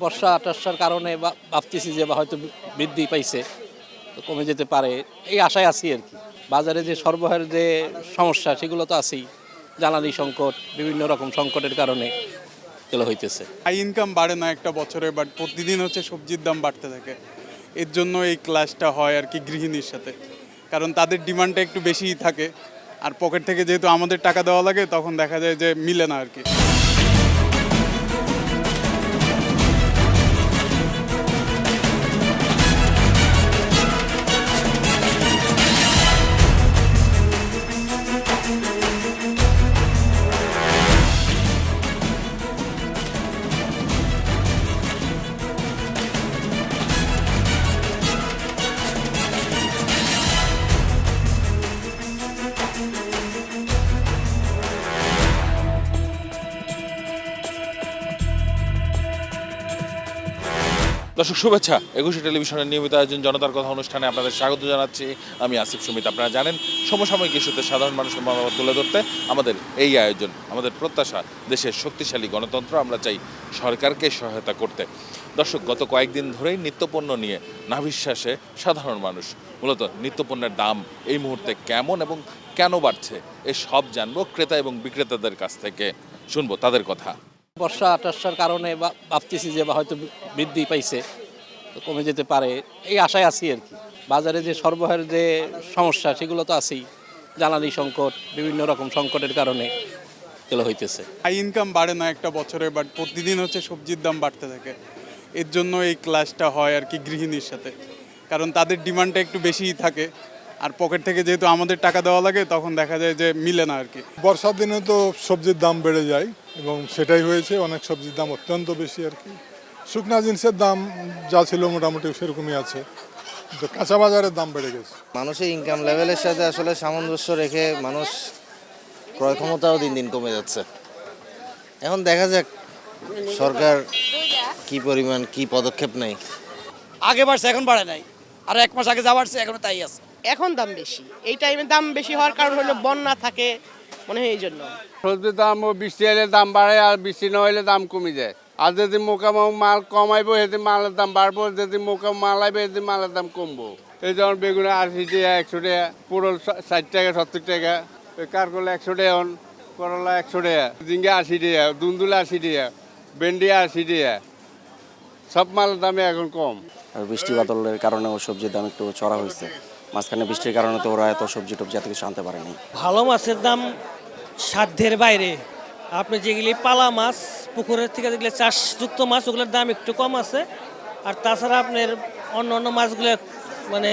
বর্ষা-টর্ষার কারণে ভাবতেছি যে হয়তো বৃদ্ধি পাইছে, তো কমে যেতে পারে এই আশায় আছি আর কি। বাজারে যে সরবরাহের যে সমস্যা সেগুলো তো আছেই, জ্বালানি সংকট, বিভিন্ন রকম সংকটের কারণে এগুলো হইতেছে। হাই ইনকাম বাড়ে না একটা বছরে, বাট প্রতিদিন হচ্ছে সবজির দাম বাড়তে থাকে। এর জন্য এই ক্লাসটা হয় আর কি গৃহিণীর সাথে, কারণ তাদের ডিমান্ডটা একটু বেশিই থাকে, আর পকেট থেকে যেহেতু আমাদের টাকা দেওয়া লাগে তখন দেখা যায় যে মিলে না আর কি। দর্শক শুভেচ্ছা, ২১ টেলিভিশনের নিয়মিত আয়োজন জনতার কথা অনুষ্ঠানে আপনাদের স্বাগত জানাচ্ছি। আমি আসিফ সুমিত। আপনারা জানেন সমসাময়িক ইস্যুতে সাধারণ মানুষের মতামত তুলে ধরতে আমাদের এই আয়োজন। আমাদের প্রত্যাশা দেশের শক্তিশালী গণতন্ত্র, আমরা চাই সরকারকে সহায়তা করতে। দর্শক, গত কয়েকদিন ধরেই নিত্যপণ্য নিয়ে নাভিশ্বাসে সাধারণ মানুষ। মূলত নিত্যপণ্যের দাম এই মুহূর্তে কেমন এবং কেন বাড়ছে এ সব জানবো ক্রেতা এবং বিক্রেতাদের কাছ থেকে, শুনবো তাদের কথা। বর্ষা-টর্ষার কারণে ভাবতেছি যে হয়তো বৃদ্ধি পাইছে, তো কমে যেতে পারে এই আশায় আছি আর কি। বাজারে যে সরবরাহের যে সমস্যা সেগুলো তো আছেই, জ্বালানি সংকট, বিভিন্ন রকম সংকটের কারণে এগুলো হইতেছে। হাই ইনকাম বাড়ে না একটা বছরে, বাট প্রতিদিন হচ্ছে সবজির দাম বাড়তে থাকে। এর জন্য এই ক্লাসটা হয় আর কি গৃহিণীর সাথে, কারণ তাদের ডিমান্ডটা একটু বেশিই থাকে, আর পকেট থেকে যেহেতু আমাদের টাকা দেওয়া লাগে তখন দেখা যায় যে মিলে না আর কি। বর্ষার দিনে তো সবজির দাম বেড়ে যায় এবং সেটাই হয়েছে, অনেক সবজির দাম অত্যন্ত বেশি আর কি। শুকনা জিনিসের দাম যা ছিল মোটামুটি সেরকমই আছে, কিন্তু কাঁচা বাজারের দাম বেড়ে গেছে। মানুষের ইনকাম লেভেলের সাথে আসলে সামঞ্জস্য রেখে মানুষ ক্রয় ক্ষমতাও দিন দিন কমে যাচ্ছে। এখন দেখা যাক সরকার কি পরিমাণ কি পদক্ষেপ নেয়। আগে বাড়ছে, এখন বাড়ে নাই, আর এক মাস আগে যা বাড়ছে এখনো তাই আছে। এখন দাম বেশি, এই টাইমে দাম বেশি হওয়ার কারণ হলো বন্যা থাকে মনে হয়, এই জন্য সবজির দাম বৃষ্টি এলে দাম বাড়ে, আর বৃষ্টি না হলে দাম কমে যায়। আর যদি মোকাম মাল কমাইবো সেদিন মালের দাম বাড়বো, যদি মোকাম মাল আইবে সেদিন মালের দাম কমবো। এই যেমন বেগুনে 80 টাকা, 100 টাকা, পুরল 60 টাকা, 70 টাকা, কারকলা 100 টাকা, করলা 100 টাকা, ঝিঙ্গা 80 টাকা, দুন্দুলা 80 টাকা, ভেন্ডি 80 টাকা, সব মালের দামে এখন কম। আর বৃষ্টি বাদলের কারণে ও সবজির দাম একটু চড়া হয়েছে। মাঝখানে বৃষ্টির কারণে তো ওরা এত সবজি টবজি এত কিছু আনতে পারেনি। ভালো মাছের দাম সাধ্যের বাইরে। আপনি যেগুলি পালা মাছ, পুকুরের থেকে যেগুলো চাষযুক্ত মাছ, ওগুলোর দাম একটু কম আছে। আর তাছাড়া আপনার অন্য অন্য মাছগুলো মানে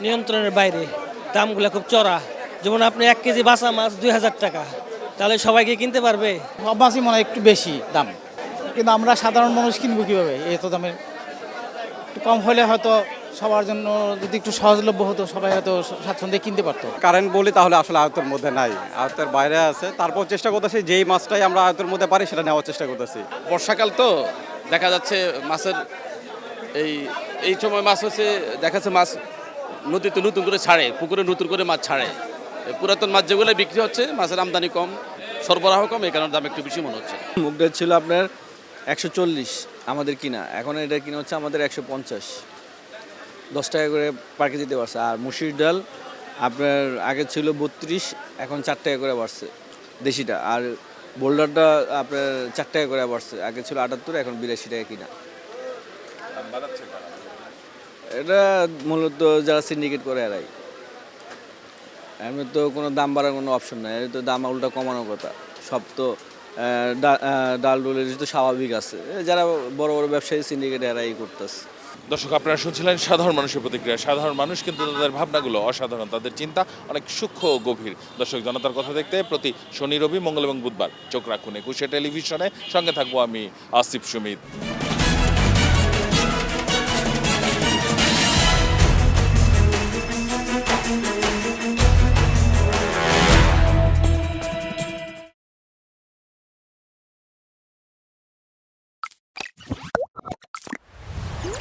নিয়ন্ত্রণের বাইরে, দামগুলো খুব চড়া। যেমন আপনি 1 কেজি বাসা মাছ 2000 টাকা, তাহলে সবাইকে কিনতে পারবে? সব মাছই মনে হয় একটু বেশি দাম, কিন্তু আমরা সাধারণ মানুষ কিনবো কীভাবে এত দামে? একটু কম হলে হয়তো সবার জন্য যদি একটু সহজলভ্য হতো, সবাই হয়তো স্বাচ্ছন্দ্যে কিনতে পারতো। কারেন্ট বলি তাহলে আসলে আয়ত্তের মধ্যে নাই, আয়ত্তের বাইরে আছে। তারপর চেষ্টা করতেছি যেই মাছটাই আমরা আয়ত্তের মধ্যে পারি সেটা নেওয়ার চেষ্টা করতেছি। বর্ষাকাল তো দেখা যাচ্ছে মাছের এই সময় মাছ হচ্ছে, দেখা যাচ্ছে মাছ নদীতে নতুন করে ছাড়ে, পুকুরে নতুন করে মাছ ছাড়ে। পুরাতন মাছ যেগুলো বিক্রি হচ্ছে, মাছের আমদানি কম, সরবরাহ কম, এই কারণে দাম একটু বেশি মনে হচ্ছে। মুগডাল ছিল আপনার 140 আমাদের কিনা, এখন এটা কিনা হচ্ছে আমাদের 150, 10 টাকা করে পার কেজি দিতে পারছে। আর মুসুর ডাল আপনার আগে ছিল 32, এখন 4 টাকা করে বাড়ছে দেশিটা। আর বোল্ডারটা আপনার 4 টাকা করে বাড়ছে, আগে ছিল 78, এখন 82 টাকা কিনা। এটা মূলত যারা সিন্ডিকেট করে এরাই। এমনি তো কোনো দাম বাড়ার কোনো অপশন নাই, এর তো দাম উল্টা কমানোর কথা। সব তো ডাল ডোলের তো স্বাভাবিক আছে, যারা বড় বড় ব্যবসায়ী সিন্ডিকেট এরাই করতেছে। দর্শক, আপনারা শুনছিলেন সাধারণ মানুষের প্রতিক্রিয়া। সাধারণ মানুষ কিন্তু তাদের ভাবনাগুলো অসাধারণ, তাদের চিন্তা অনেক সূক্ষ্ম ও গভীর। দর্শক, জনতার কথা দেখতে প্রতি শনি, রবি, মঙ্গল এবং বুধবার চোখ রাখুন ২১ টেলিভিশনে। সঙ্গে থাকবো আমি আসিফ সুমিত।